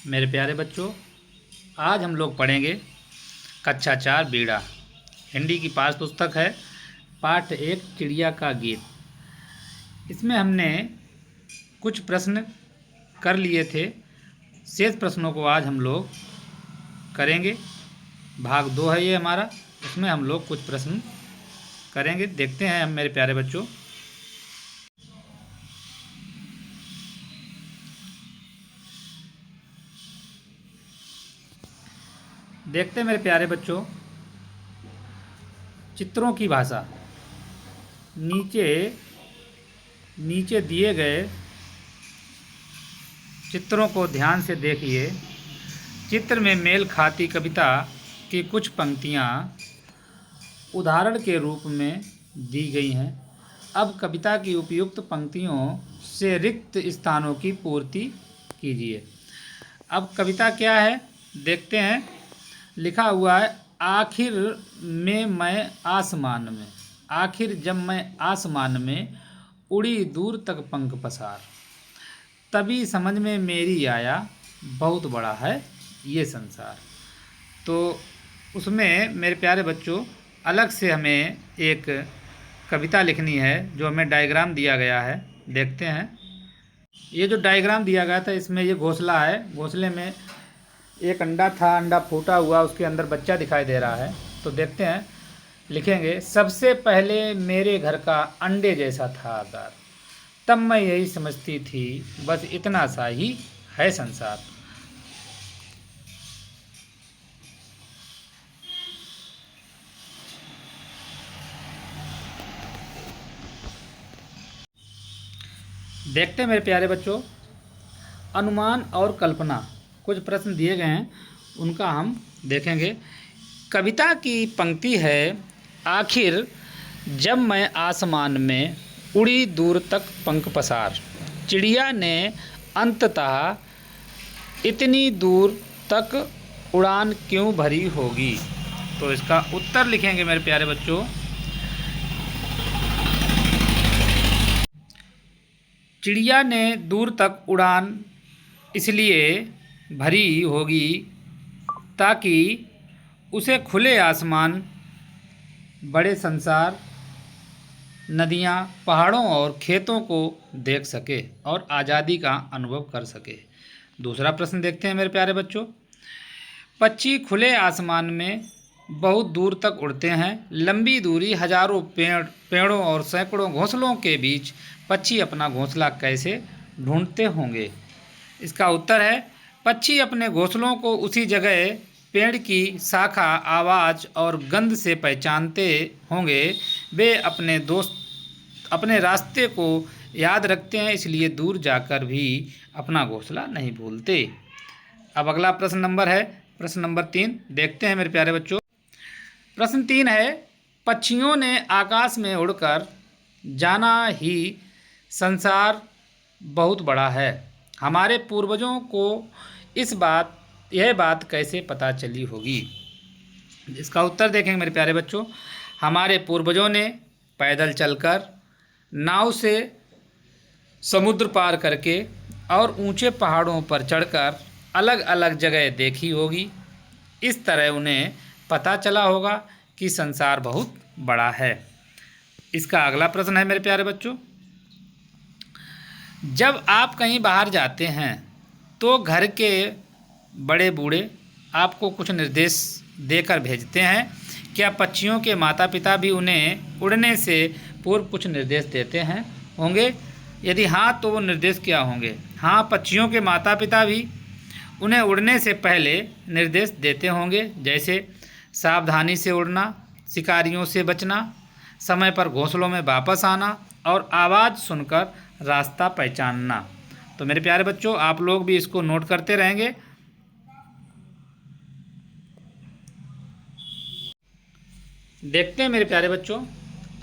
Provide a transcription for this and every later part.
मेरे प्यारे बच्चों, आज हम लोग पढ़ेंगे कक्षा 4 बीड़ा। हिंदी की पाठ्य पुस्तक है पाठ 1 चिड़िया का गीत। इसमें हमने कुछ प्रश्न कर लिए थे। शेष प्रश्नों को आज हम लोग करेंगे। भाग 2 है ये हमारा। इसमें हम लोग कुछ प्रश्न करेंगे। देखते हैं हम मेरे प्यारे बच्चों। देखते हैं मेरे प्यारे बच्चों, चित्रों की भाषा। नीचे दिए गए चित्रों को ध्यान से देखिए। चित्र में मेल खाती कविता की कुछ पंक्तियाँ उदाहरण के रूप में दी गई हैं। अब कविता की उपयुक्त पंक्तियों से रिक्त स्थानों की पूर्ति कीजिए। अब कविता क्या है देखते हैं। लिखा हुआ है, आखिर में मैं आसमान में, आखिर जब मैं आसमान में उड़ी दूर तक पंख पसार, तभी समझ में मेरी आया बहुत बड़ा है ये संसार। तो उसमें मेरे प्यारे बच्चों अलग से हमें एक कविता लिखनी है, जो हमें डायग्राम दिया गया है। देखते हैं। ये जो डायग्राम दिया गया था, इसमें ये घोंसला है। घोंसले में एक अंडा था, अंडा फूटा हुआ, उसके अंदर बच्चा दिखाई दे रहा है। तो देखते हैं, लिखेंगे। सबसे पहले मेरे घर का अंडे जैसा था आकार, तब मैं यही समझती थी बस इतना सा ही है संसार। देखते हैं मेरे प्यारे बच्चों, अनुमान और कल्पना कुछ प्रश्न दिए गए हैं, उनका हम देखेंगे। कविता की पंक्ति है, आखिर जब मैं आसमान में उड़ी दूर तक पंख पसार, चिड़िया ने अंततः इतनी दूर तक उड़ान क्यों भरी होगी। तो इसका उत्तर लिखेंगे मेरे प्यारे बच्चों। चिड़िया ने दूर तक उड़ान इसलिए भरी होगी ताकि उसे खुले आसमान, बड़े संसार, नदियाँ, पहाड़ों और खेतों को देख सके और आज़ादी का अनुभव कर सके। दूसरा प्रश्न देखते हैं मेरे प्यारे बच्चों। पक्षी खुले आसमान में बहुत दूर तक उड़ते हैं। लंबी दूरी, हजारों पेड़ों और सैकड़ों घोंसलों के बीच पक्षी अपना घोंसला कैसे ढूंढते होंगे। इसका उत्तर है, पक्षी अपने घोंसलों को उसी जगह पेड़ की शाखा, आवाज़ और गंध से पहचानते होंगे। वे अपने रास्ते को याद रखते हैं, इसलिए दूर जाकर भी अपना घोंसला नहीं भूलते। अब अगला प्रश्न नंबर है, प्रश्न नंबर 3 देखते हैं मेरे प्यारे बच्चों। प्रश्न 3 है, पक्षियों ने आकाश में उड़कर जाना ही संसार बहुत बड़ा है। हमारे पूर्वजों को यह बात कैसे पता चली होगी। इसका उत्तर देखेंगे मेरे प्यारे बच्चों। हमारे पूर्वजों ने पैदल चलकर, नाव से समुद्र पार करके और ऊंचे पहाड़ों पर चढ़कर अलग अलग जगह देखी होगी। इस तरह उन्हें पता चला होगा कि संसार बहुत बड़ा है। इसका अगला प्रश्न है मेरे प्यारे बच्चों। जब आप कहीं बाहर जाते हैं तो घर के बड़े बूढ़े आपको कुछ निर्देश देकर भेजते हैं। क्या पक्षियों के माता पिता भी उन्हें उड़ने से पूर्व कुछ निर्देश देते हैं होंगे? यदि हाँ, तो वो निर्देश क्या होंगे? हाँ, पक्षियों के माता पिता भी उन्हें उड़ने से पहले निर्देश देते होंगे, जैसे सावधानी से उड़ना, शिकारियों से बचना, समय पर घोंसलों में वापस आना और आवाज़ सुनकर रास्ता पहचानना। तो मेरे प्यारे बच्चों, आप लोग भी इसको नोट करते रहेंगे। देखते हैं मेरे प्यारे बच्चों,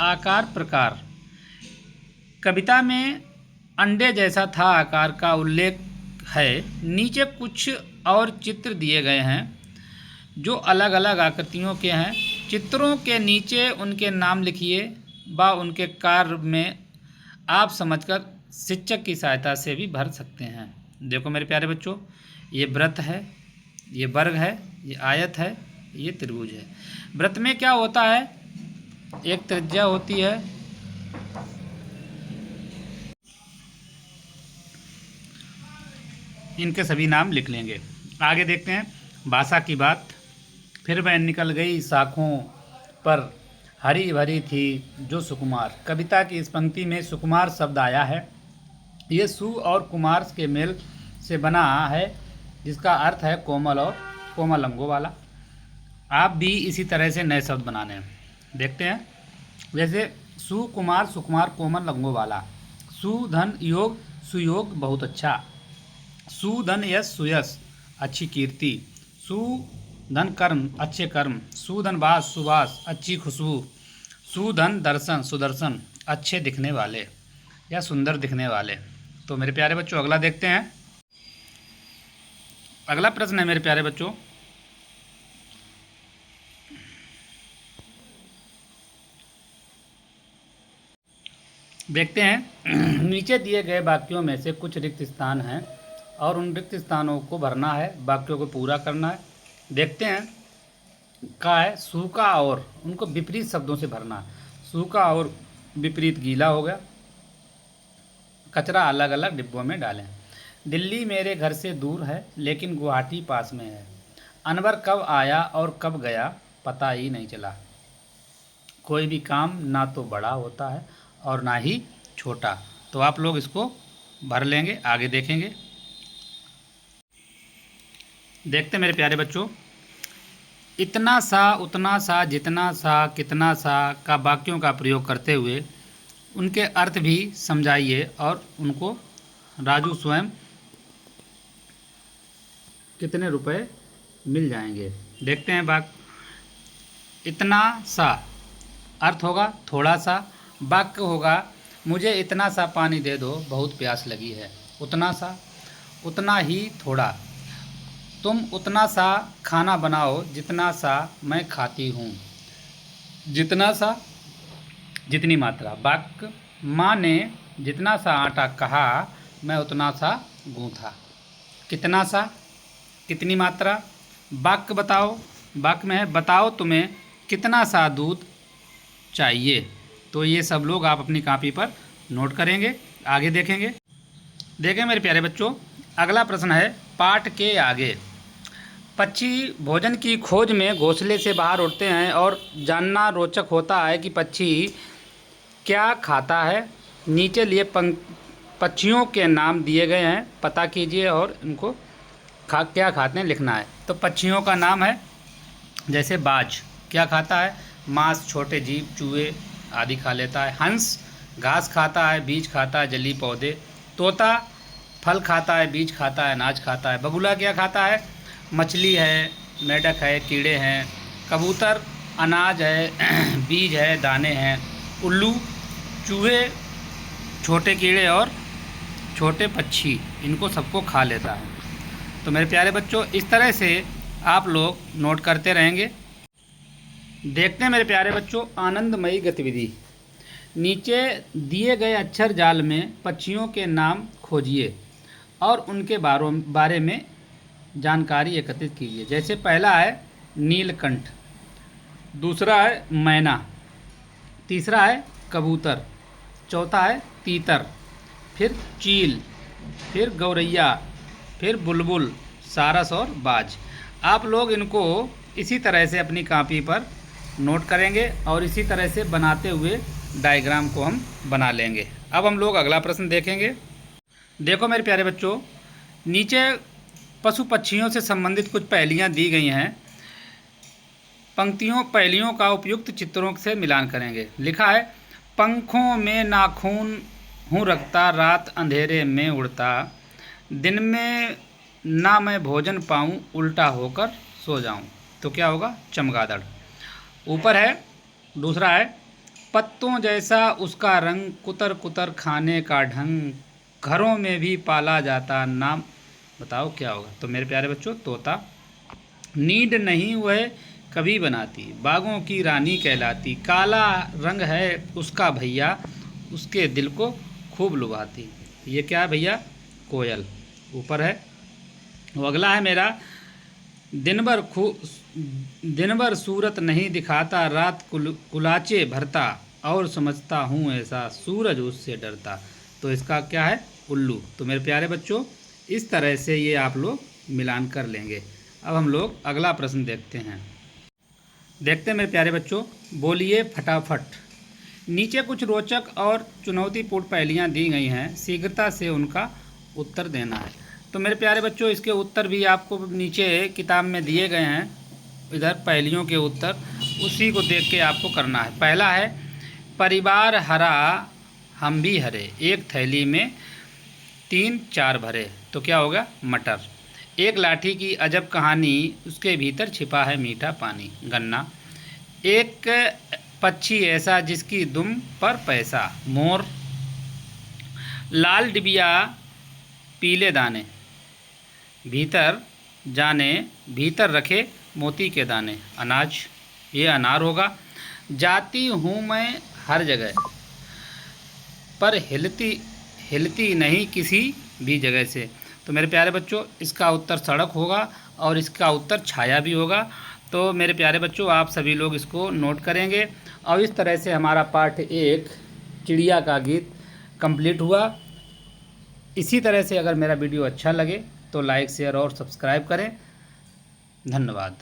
आकार प्रकार। कविता में अंडे जैसा था आकार का उल्लेख है। नीचे कुछ और चित्र दिए गए हैं जो अलग अलग आकृतियों के हैं। चित्रों के नीचे उनके नाम लिखिए व उनके कार्य में आप समझकर शिक्षक की सहायता से भी भर सकते हैं। देखो मेरे प्यारे बच्चों, ये वृत्त है, ये वर्ग है, ये आयत है, ये त्रिभुज है। वृत्त में क्या होता है, एक त्रिज्या होती है, इनके सभी नाम लिख लेंगे। आगे देखते हैं, भाषा की बात। फिर वह निकल गई शाखों पर, हरी भरी थी जो सुकुमार। कविता की इस पंक्ति में सुकुमार शब्द आया है। ये सु और कुमार के मेल से बना है, जिसका अर्थ है कोमल और कोमल अंगों वाला। आप भी इसी तरह से नए शब्द बनाने हैं, देखते हैं। जैसे सुकुमार, सुकुमार कोमल अंगों वाला। सुधन योग, सुयोग बहुत अच्छा। सुधन यश, सुयश अच्छी कीर्ति। सुधन कर्म, अच्छे कर्म। सुधन वास, सुवास अच्छी खुशबू। सुधन दर्शन, सुदर्शन अच्छे दिखने वाले या सुंदर दिखने वाले। तो मेरे प्यारे बच्चों अगला देखते हैं। अगला प्रश्न है मेरे प्यारे बच्चों, देखते हैं। नीचे दिए गए वाक्यों में से कुछ रिक्त स्थान हैं और उन रिक्त स्थानों को भरना है, वाक्यों को पूरा करना है। देखते हैं। का है सूखा और, उनको विपरीत शब्दों से भरना है। सूखा और विपरीत गीला हो गया। कचरा अलग अलग डिब्बों में डालें। दिल्ली मेरे घर से दूर है लेकिन गुवाहाटी पास में है। अनवर कब आया और कब गया पता ही नहीं चला। कोई भी काम ना तो बड़ा होता है और ना ही छोटा। तो आप लोग इसको भर लेंगे, आगे देखेंगे। देखते मेरे प्यारे बच्चों, इतना सा, उतना सा, जितना सा, कितना सा का वाक्यों का प्रयोग करते हुए उनके अर्थ भी समझाइए और उनको राजू स्वयं कितने रुपए मिल जाएंगे। देखते हैं वाक्य। इतना सा अर्थ होगा थोड़ा सा। वाक्य होगा मुझे इतना सा पानी दे दो, बहुत प्यास लगी है। उतना सा, उतना ही थोड़ा। तुम उतना सा खाना बनाओ जितना सा मैं खाती हूँ। जितना सा, जितनी मात्रा। वाक्य माँ ने जितना सा आटा कहा मैं उतना सा गूँथा। कितना सा, कितनी मात्रा। वाक्य बताओ, वाक्य में है बताओ तुम्हें कितना सा दूध चाहिए। तो ये सब लोग आप अपनी कॉपी पर नोट करेंगे, आगे देखेंगे। देखें मेरे प्यारे बच्चों, अगला प्रश्न है पाठ के आगे। पक्षी भोजन की खोज में घोंसले से बाहर उड़ते हैं और जानना रोचक होता है कि पक्षी क्या खाता है। नीचे लिए पक्षियों के नाम दिए गए हैं, पता कीजिए और इनको क्या खाते हैं लिखना है। तो पक्षियों का नाम है, जैसे बाज क्या खाता है, मांस, छोटे जीव, चूहे आदि खा लेता है। हंस घास खाता है, बीज खाता है, जली पौधे। तोता फल खाता है, बीज खाता है, अनाज खाता है। बगुला क्या खाता है, मछली है, मेढक है, कीड़े हैं। कबूतर अनाज है, बीज है, दाने हैं। उल्लू चूहे, छोटे कीड़े और छोटे पक्षी, इनको सबको खा लेता है। तो मेरे प्यारे बच्चों इस तरह से आप लोग नोट करते रहेंगे। देखते हैं मेरे प्यारे बच्चों आनंदमयी गतिविधि। नीचे दिए गए अक्षर जाल में पक्षियों के नाम खोजिए और उनके बारे में जानकारी एकत्रित कीजिए। जैसे पहला है नीलकंठ, दूसरा है मैना, तीसरा है कबूतर, चौथा है तीतर, फिर चील, फिर गौरैया, फिर बुलबुल, सारस और बाज। आप लोग इनको इसी तरह से अपनी कॉपी पर नोट करेंगे और इसी तरह से बनाते हुए डायग्राम को हम बना लेंगे। अब हम लोग अगला प्रश्न देखेंगे। देखो मेरे प्यारे बच्चों, नीचे पशु पक्षियों से संबंधित कुछ पहेलियाँ दी गई हैं। पहेलियों का उपयुक्त चित्रों से मिलान करेंगे। लिखा है पंखों में नाखून हूँ रखता, रात अंधेरे में उड़ता, दिन में ना मैं भोजन पाऊँ, उल्टा होकर सो जाऊँ। तो क्या होगा, चमगादड़। ऊपर है दूसरा है पत्तों जैसा उसका रंग, कुतर कुतर खाने का ढंग, घरों में भी पाला जाता, नाम बताओ क्या होगा। तो मेरे प्यारे बच्चों तोता। नींद नहीं वह कभी बनाती, बागों की रानी कहलाती, काला रंग है उसका भैया, उसके दिल को खूब लुभाती। ये क्या है भैया, कोयल। ऊपर है। वो अगला है मेरा, दिन भर सूरत नहीं दिखाता, रात कुलाचे भरता, और समझता हूँ ऐसा सूरज उससे डरता। तो इसका क्या है, उल्लू। तो मेरे प्यारे बच्चों, इस तरह से ये आप लोग मिलान कर लेंगे। अब हम लोग अगला प्रश्न देखते हैं। देखते हैं मेरे प्यारे बच्चों, बोलिए फटाफट। नीचे कुछ रोचक और चुनौतीपूर्ण पहेलियाँ दी गई हैं, शीघ्रता से उनका उत्तर देना है। तो मेरे प्यारे बच्चों, इसके उत्तर भी आपको नीचे किताब में दिए गए हैं, इधर पहेलियों के उत्तर, उसी को देख के आपको करना है। पहला है, परिवार हरा हम भी हरे, एक थैली में 3-4 भरे। तो क्या होगा, मटर। एक लाठी की अजब कहानी, उसके भीतर छिपा है मीठा पानी, गन्ना। एक पक्षी ऐसा जिसकी दुम पर पैसा, मोर। लाल डिबिया पीले दाने, भीतर जाने भीतर रखे मोती के दाने, अनाज। ये अनार होगा। जाती हूँ मैं हर जगह, पर हिलती हिलती नहीं किसी भी जगह से। तो मेरे प्यारे बच्चों, इसका उत्तर सड़क होगा और इसका उत्तर छाया भी होगा। तो मेरे प्यारे बच्चों, आप सभी लोग इसको नोट करेंगे। और इस तरह से हमारा पार्ट 1 चिड़िया का गीत कंप्लीट हुआ। इसी तरह से अगर मेरा वीडियो अच्छा लगे तो लाइक, शेयर और सब्सक्राइब करें। धन्यवाद।